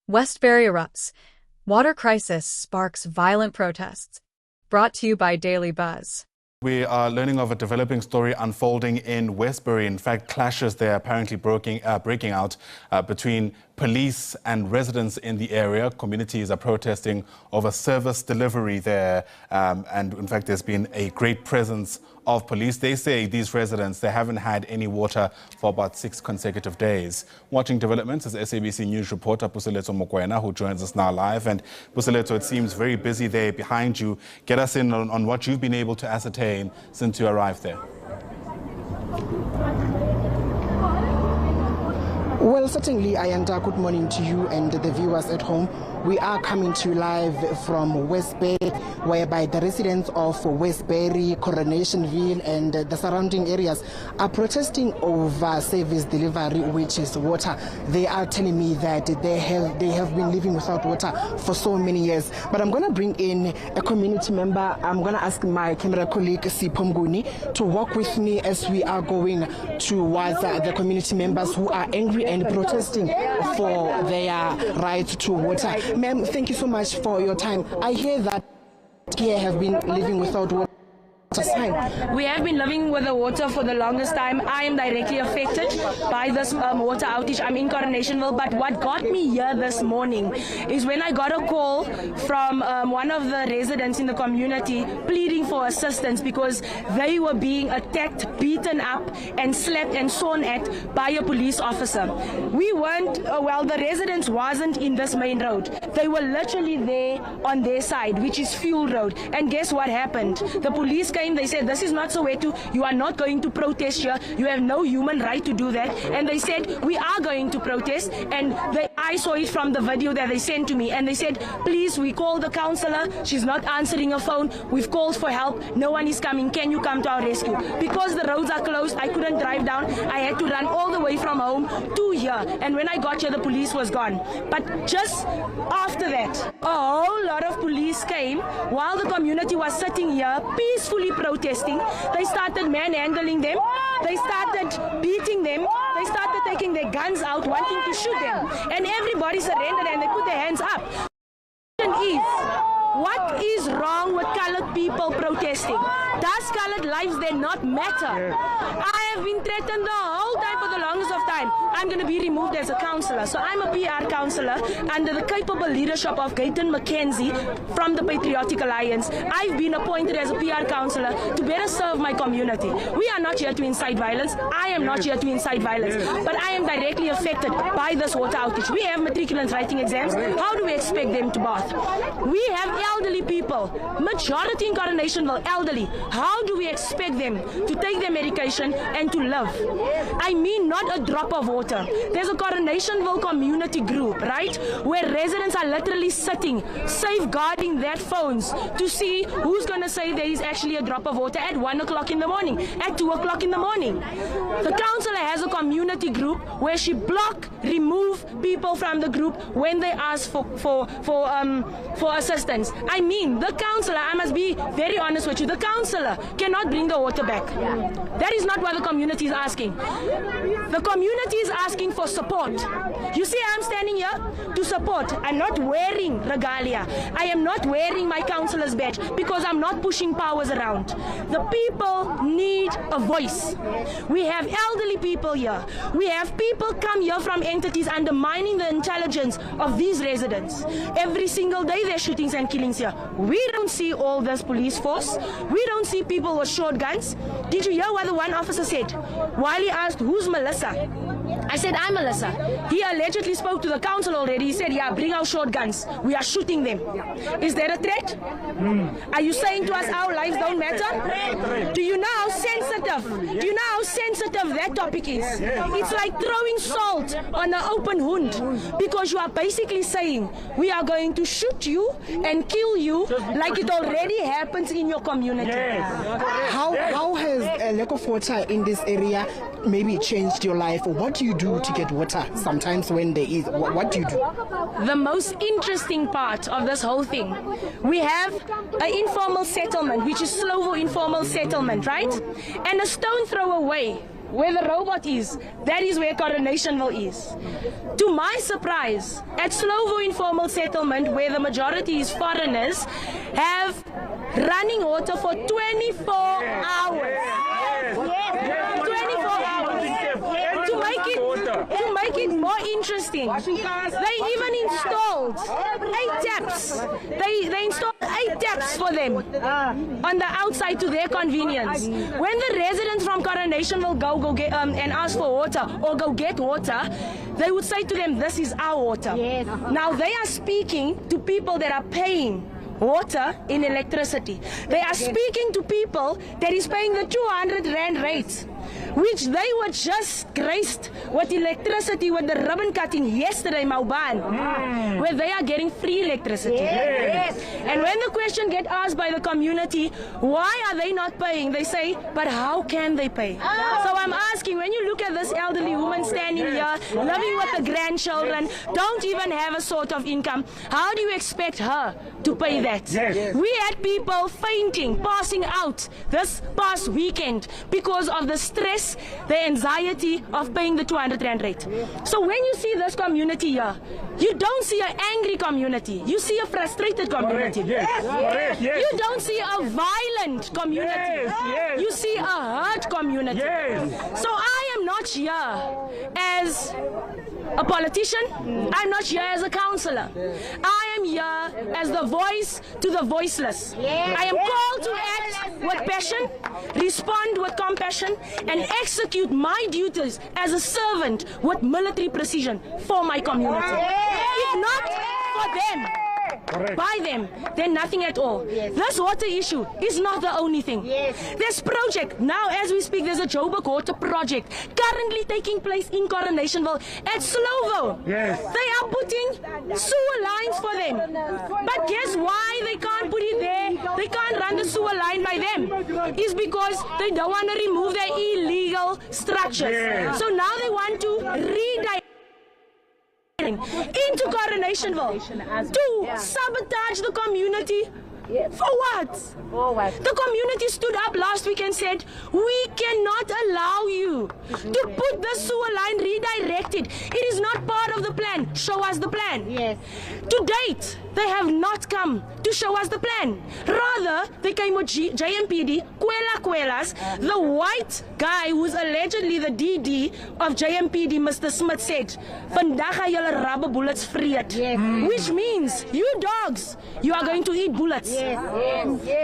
Westbury erupts. Water crisis sparks violent protests. Brought to you by Daily Buzz. We are learning of a developing story unfolding in Westbury. In fact, clashes there apparently breaking out between police and residents in the area. Communities are protesting over service delivery there. And in fact, there's been a great presence of police. They say these residents, they haven't had any water for about 6 consecutive days. Watching developments is SABC News reporter Puseletso Mokoena, who joins us now live. And Puseletso, it seems very busy there behind you. Get us in on what you've been able to ascertain since you arrived there. Well, certainly, Ayanda, good morning to you and the viewers at home. We are coming to you live from Westbury, whereby the residents of Westbury, Coronationville and the surrounding areas are protesting over service delivery, which is water. They are telling me that they have been living without water for so many years. But I'm going to bring in a community member. I'm going to ask my camera colleague, Sipho Mnguni, to walk with me as we are going towards the community members who are angry and protesting for their right to water. Ma'am, thank you so much for your time. I hear that here have been living without water. We have been living with the water for the longest time. I am directly affected by this water outage. I'm in Coronationville, but what got me here this morning is when I got a call from one of the residents in the community pleading for assistance because they were being attacked, beaten up and slapped and sworn at by a police officer. We weren't, the residents wasn't in this main road. They were literally there on their side, which is Fuel Road. And guess what happened? The police came. They said, this is not Soweto, you are not going to protest here, you have no human right to do that. And they said, we are going to protest. And I saw it from the video that they sent to me, and they said, please, we called the councillor, she's not answering her phone, we've called for help, no one is coming, can you come to our rescue? Because the roads are closed, I couldn't drive down, I had to run all the way from home to here, and when I got here the police was gone. But just after that, a whole lot of police came while the community was sitting here peacefully protesting. They started manhandling them, they started beating them, they started taking their guns out, wanting to shoot them, and everybody surrendered and they put their hands up. The question is, what is wrong with colored people protesting? Does colored lives then not matter? I have been threatened the whole time for the longest of time. I'm going to be removed as a councillor. So I'm a PR councillor under the capable leadership of Gayton McKenzie from the Patriotic Alliance. I've been appointed as a PR councillor to better serve my community. We are not here to incite violence. I am not here to incite violence. But I am directly affected by this water outage. We have matriculants writing exams. How do we expect them to bath? We have elderly people, majority in Coronationville, elderly. How do we expect them to take their medication and to live? I mean, not a drop of water. There's a Coronationville community group, right, where residents are literally sitting, safeguarding their phones to see who's going to say there is actually a drop of water at 1 o'clock in the morning, at 2 o'clock in the morning. The councillor has a community group where she remove people from the group when they ask for assistance. I mean, the councillor, I must be very honest with you, the councillor cannot bring the water back. That is not what the community is asking. The community is asking for support. You see, I'm standing here to support. I'm not wearing regalia. I am not wearing my councillor's badge because I'm not pushing powers around. The people need a voice. We have elderly people here. We have people come here from entities undermining the intelligence of these residents. Every single day there's shootings and killings here. We don't see all this police force. We don't see people with short guns. Did you hear what the one officer said? While he asked, who's Melissa? I said, I'm Melissa. He allegedly spoke to the council already. He said, yeah, bring our short guns. We are shooting them. Is there a threat? Are you saying to us our lives don't matter? Do you know how sensitive? Do you know how sensitive that topic is? It's like throwing salt on an open wound because you are basically saying we are going to shoot you and kill you like it already happens in your community. How has a lack of water in this area maybe changed your life? Or what do you do to get water sometimes when there is? What do you do? The most interesting part of this whole thing, we have an informal settlement, which is Slovo informal settlement, right? And a stone throw away where the robot is, that is where Coronationville is. To my surprise, at Slovo Informal Settlement, where the majority is foreigners, have running water for 24 hours. 24 hours. To make it more interesting, they even installed 8 taps. They installed 8 taps for them on the outside to their convenience. When the residents from Coronationville go get and ask for water or go get water, they would say to them, "This is our water." Yes. Now they are speaking to people that are paying water in electricity. They are speaking to people that is paying the 200 rand rates, which they were just graced with electricity with the ribbon cutting yesterday, Mauban, where they are getting free electricity. Yes. And when the question gets asked by the community, why are they not paying? They say, but how can they pay? So I'm asking, when you look at this elderly woman standing here, living with the grandchildren, don't even have a sort of income, how do you expect her to pay that? Yes. We had people fainting, passing out this past weekend because of the stress, the anxiety of paying the 200 rand rate. So when you see this community here, you don't see an angry community, you see a frustrated community. Yes. You don't see a violent community, you see a hurt community. So I am not here as a politician, I'm not here as a councillor. I am here as the voice to the voiceless. I am called to act with passion, respond with compassion, and execute my duties as a servant with military precision for my community. If not for them, by them, then nothing at all. This water issue is not the only thing. This project, now as we speak, there's a Joburg water project currently taking place in Coronationville at Slovo. They are putting sewer lines for them. But guess why they can't put it there? They can't run the sewer line by them. It's because they don't want to remove their illegal structures. So now they want to redirect into Coronationville to sabotage the community. For what? The community stood up last week and said, we cannot allow you to put the sewer line redirected. It is not part of the plan. Show us the plan. To date, they have not come to show us the plan. Rather, they came with JMPD, Quelas, the white guy who's allegedly the DD of JMPD, Mr. Smith, said, "Vandag gaan julle rubber bullets vreet." Which means, you dogs, you are going to eat bullets.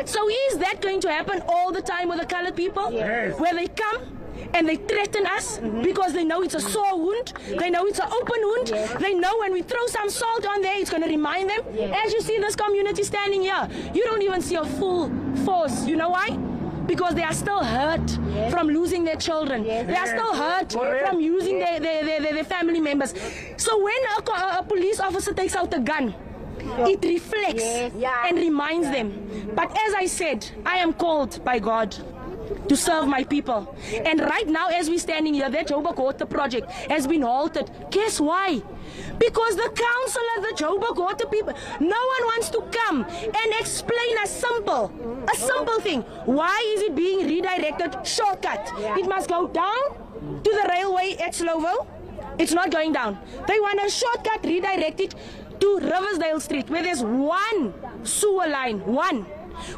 So is that going to happen all the time with the colored people? Where they come and they threaten us because they know it's a sore wound, they know it's an open wound, they know when we throw some salt on there, it's going to remind them. As you see this community standing here, you don't even see a full force. You know why? Because they are still hurt from losing their children. They are still hurt from losing their family members. So when a police officer takes out a gun, it reflects and reminds them. But as I said, I am called by God to serve my people. And right now, as we're standing here, that Joburg Water project has been halted. Guess why? Because the councillor, the Joburg Water people, no one wants to come and explain a simple thing. Why is it being redirected? Shortcut. It must go down to the railway at Slovo. It's not going down. They want a shortcut redirected to Riversdale Street, where there's one sewer line, one,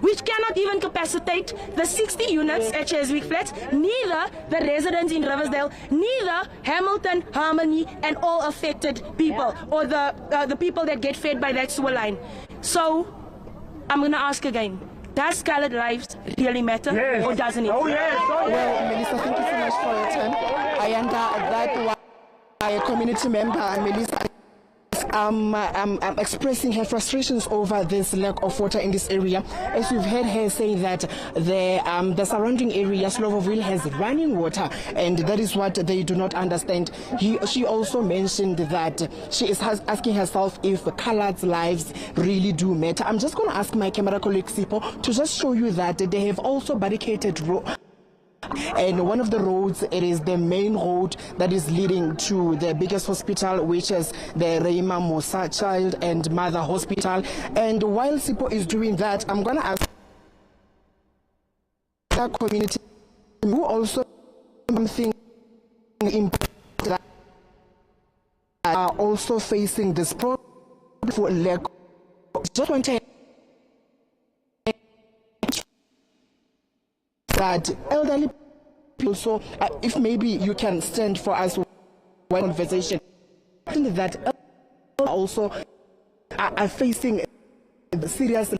which cannot even capacitate the 60 units at Cheswick Flats, neither the residents in Riversdale, neither Hamilton, Harmony, and all affected people, or the people that get fed by that sewer line. So, I'm going to ask again, does colored lives really matter, or doesn't it? Well, Melissa, thank you so much for your time. I under that why a community member, Melissa, expressing her frustrations over this lack of water in this area. As we've heard her say that the surrounding area, Slovoville, has running water, and that is what they do not understand. She also mentioned that she is asking herself if colored lives really do matter. I'm just going to ask my camera colleague Sipo to just show you that they have also barricaded and one of the roads, it is the main road that is leading to the biggest hospital, which is the Reima Musa Child and Mother Hospital. And while Sipo is doing that, I'm going to ask the community who also something that are also facing this problem for lack. Just want to that elderly people. So, if maybe you can stand for us one conversation, I think that also are facing serious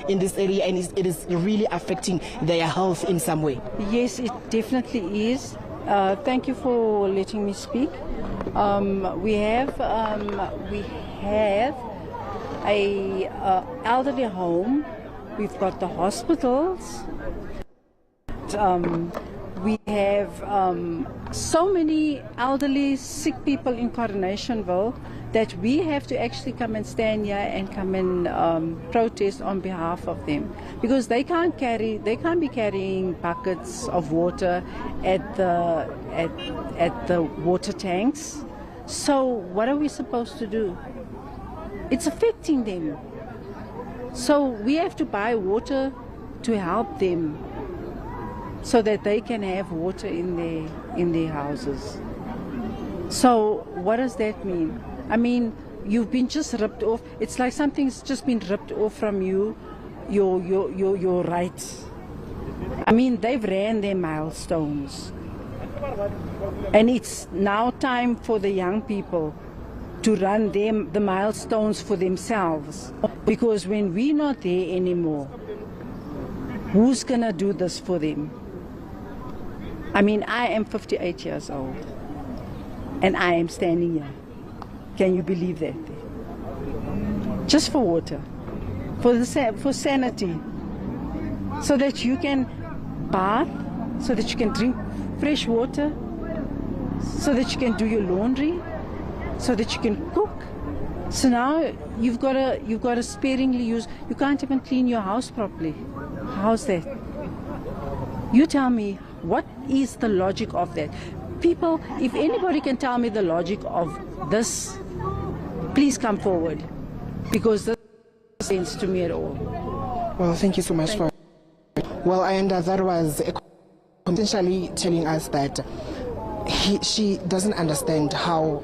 in this area, and it is really affecting their health in some way. Yes, it definitely is. Thank you for letting me speak. We have a elderly home. We've got the hospitals. We have so many elderly sick people in Coronationville that we have to actually come and stand here and come and protest on behalf of them, because they can't be carrying buckets of water at the water tanks. So what are we supposed to do? It's affecting them. So we have to buy water to help them, so that they can have water in their houses. So what does that mean? I mean, you've been just ripped off. It's like something's just been ripped off from you, your rights. I mean, they've ran their milestones. And it's now time for the young people to run the milestones for themselves. Because when we're not there anymore, who's gonna do this for them? I mean, I am 58 years old, and I am standing here. Can you believe that? Just for water, for sanity, so that you can bath, so that you can drink fresh water, so that you can do your laundry, so that you can cook. So now you've got to sparingly use. You can't even clean your house properly. How's that? You tell me, what is the logic of that? People, if anybody can tell me the logic of this, please come forward, because this makes sense to me at all. Well, thank you so much for. Well, and that was potentially telling us that she doesn't understand how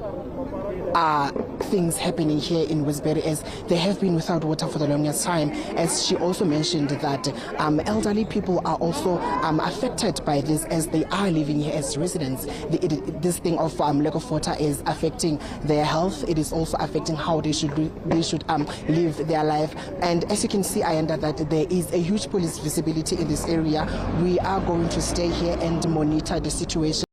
things happening here in Westbury, as they have been without water for the longest time. As she also mentioned that elderly people are also affected by this, as they are living here as residents. This thing of lack of water is affecting their health. It is also affecting how they should live their life. And as you can see, I under that there is a huge police visibility in this area. We are going to stay here and monitor the situation.